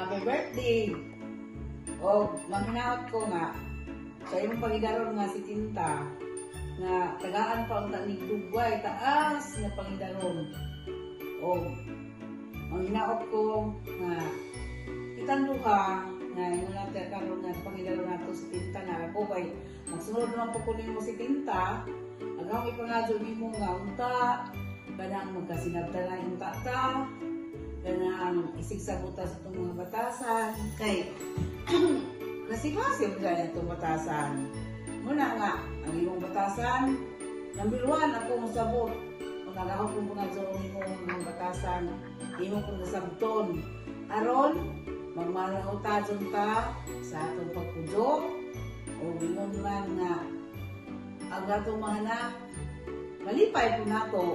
happy birthday. O, manghinaot ko nga, sa imong pangidaron nga si Tinta, nga tagaan pa ang tanig Dugway, taas nga pangidaron. O, manghinaot ko nga, kitang duha, nga yung natin karon nga pangidaron nato si Tinta na ako kay magsunod naman po kunin mo si Tinta, agaw ipangadyo mo nga unta, kanang magkasinabta yung tata, kanang isigsabuta sa itong mga batasan, kay kasi mo dyan itong batasan. Muna nga, ang imong batasan, number 1 ako mong sabot. Kung nagahok kong punadzoon imong batasan, imong kong nasabton. Aron, magmanautadyon ka sa atong pagpudyo, o gingon man nga, ang atong mga anak, malipay po nato.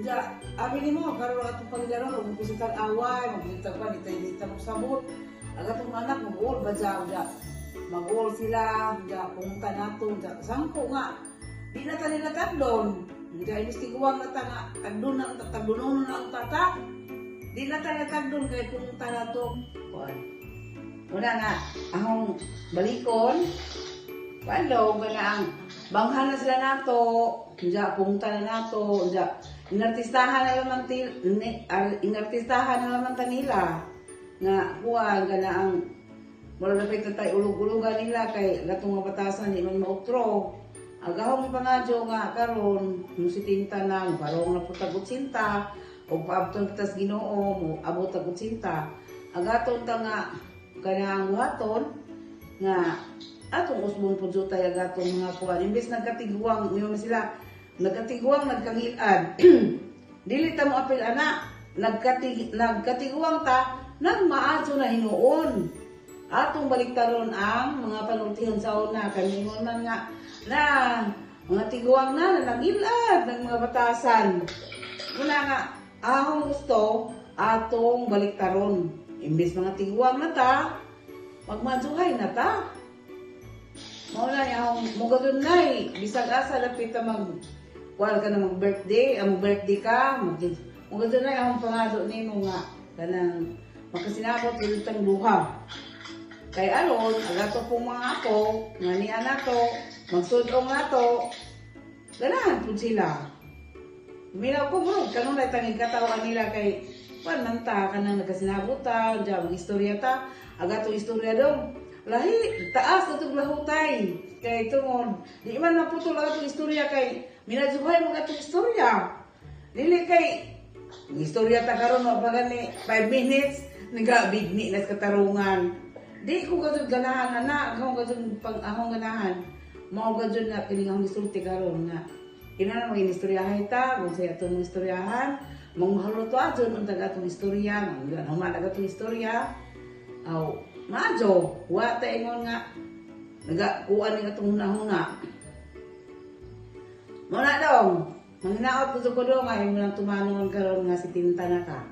Diya, amin mo, karoon atong pagdaro, magpisitar away, magpisitar pa, dita mong sabot. Ang atong anak, mag-uol ba dya, mag-uol sila, dya, pumunta nato, dya, sangko nga, di na ta nila tagdon. Dya, inistiguan na ta nga, tagdonon na ang tata, di na ta nila tagdon, kaya pumunta nato. Una nga, akong balikon, palo, kaya ang banghan na sila nato, dya, pumunta na nato, dya, inartistahan na naman nila nga kuha nga na ang wala na pwede tayo ulog-ulugan nila kay gatong mga batasan di man mautro. Agahong ipangadyo nga karon yung si Tinta na parong na putagot sinta o paabton kitas Ginoo mo abot tagot sinta. Agaton ta nga kanang buhaton nga atong usbon pud tay agatong mga kuha imbes nagkatiguang mo sila nagkatiguang nagkangilan. Dili ta mo apil ana nagkatiguang ta nang maadyo na hinuon. Atong baliktaron ang mga panultihan sa una. Kaningon man nga na mga tiguang na nangilad ng mga batasan. Muna nga, akong gusto atong baliktaron. Imbis mga tiguang na ta, magmadjuhay na ta. Mauna niya akong mugadun na bisag asa lapit ta wala ka na mag-birthday, mag-birthday ka, mugadun na akong pangado ni mo nga kanang makasinabot ilitang luha. Kay aron, agato pong mga ako, nga ni anato, magsudong nato, ganahan po sila. Minaw ko mo, kanong naitangin katawan nila kay, pananta ka nang nagkasinabot ta, dyan, mag-istorya ta, agato istorya dong. Lahi, taas na itong lahutay. Kay ito mo, di man naputol agato istorya kay, minadzuhay mo agato istorya. Dili kay, istorya ta karon wa pa gani 5 minutes nagabigni nas katarungan. Di ko gadud ganahan na akong gadud pang akong ganahan. Mao gadud na kini ang gisulti karon nga. Kinahanglan mo inistoryahan ta, kung sa atong istoryahan, mong mahaluto adyon ang taga atong istorya, ang malaga atong istorya. Aw, madyo, wa ta ingon nga nagakuan ni atong hunahuna. Mo na dong. Manginaot ko ko do nga yung lang tumanon karon nga si Tinta na ka.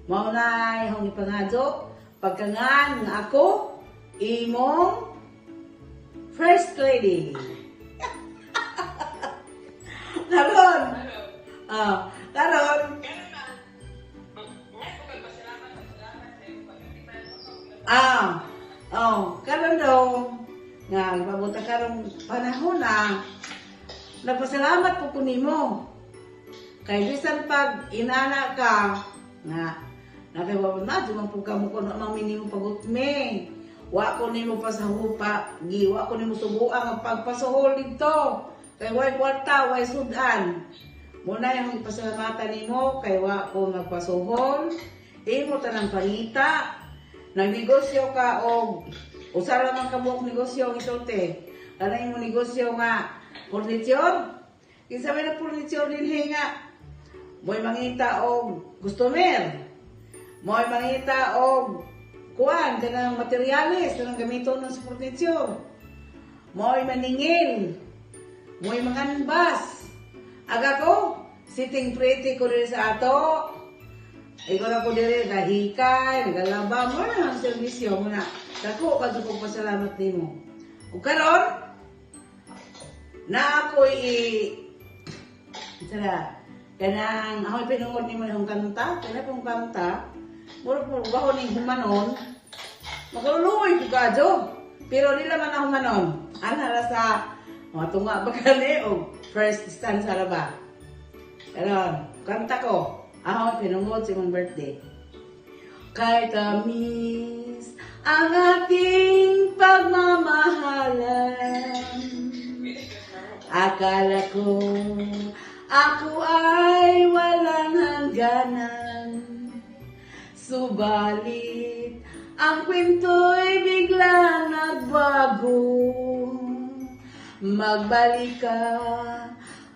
Mao na yung ipangadyo pagkangan nga ako imong first lady. Karon. Karon. Karon daw nga ipabuta karon panahon na nagpasalamat po nimo. Kay bisan pag inana ka nga nagawon na dumang pagkamo ko na minimo pagutme. Wa ko nimo pasahupa, giwa ko nimo subuan ang pagpasuhol dito. Kay way kwarta, way sudan. Muna yung pasalamatan nimo kay wa ko magpasuhol. Imo tanang panita. Nagnegosyo ka og usara man ka buok negosyo ang isulti. Kanang imo negosyo nga furniture, kinsa may na furniture din nga. Mo'y mangita og customer. Mo'y mangita og kuan kanang materyales kanang gamiton ng furniture. Mo'y maningil. Mo'y manganbas. Aga ko sitting pretty ko diri sa ato. Ikaw na ko diri nahikay, nagalaba mo na ang servisyo mo na. Dako kadto ko pasalamat nimo. Ug karon na ako'y kanang ako'y pinungod ni mo yung kanta, kaya pong kanta, Mura po, gahon yung humanon. Makaluluoy ko kadyo. Pero nila man ang humanon. Anara sa mga tunga ba kani o first stand sa laba. Pero, kanta ko. Ahon, pinungod si mong birthday. Kay tamis ang ating pagmamahalan. Akala ko ako ay walang hangganan. Subalit ang kwento'y biglang nagbago. Magbalik ka,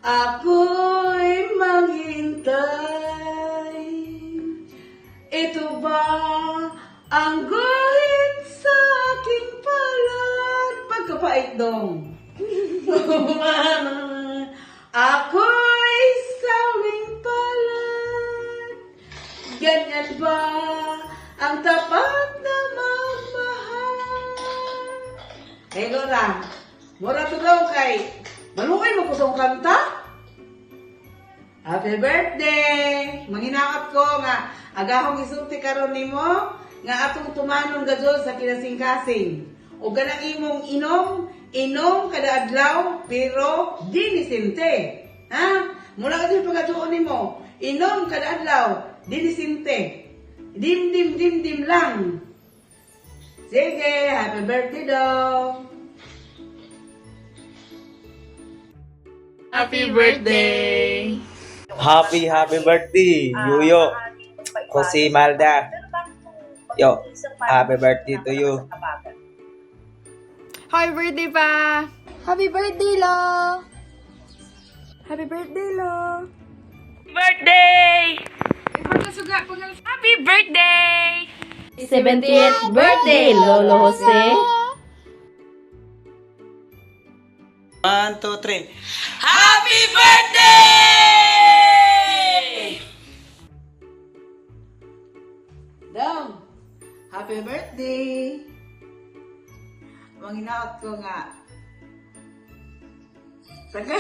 ako'y maghintay. Ito ba ang guhit sa aking palad? Pagkapait dong. Ako'y sawing palad. Ganyan ba ang tapat na magmahal? Eh, Lola, mura to daw kay malungay mo kusong kanta? Happy birthday! Manginaot ko nga, agahong isulti karon nimo nga atong tumanon gajol sa kinasing-kasing. O ganang imong inom kada adlaw, pero dinisinte. Ha? Mula kasi pagkatuon nimo, inom kada adlaw, dinisinte. Dim lang. Sige, happy birthday daw. Happy birthday! Happy birthday, Yuyo. Jose Malda. Yo, happy birthday to you. Happy birthday pa! Happy birthday, Lo! Happy birthday, Lo! Birthday! Happy birthday! 70th birthday, Lolo Jose! 1, 2, 3. Happy birthday! Dong, happy birthday! Manginaot ko nga. Taga.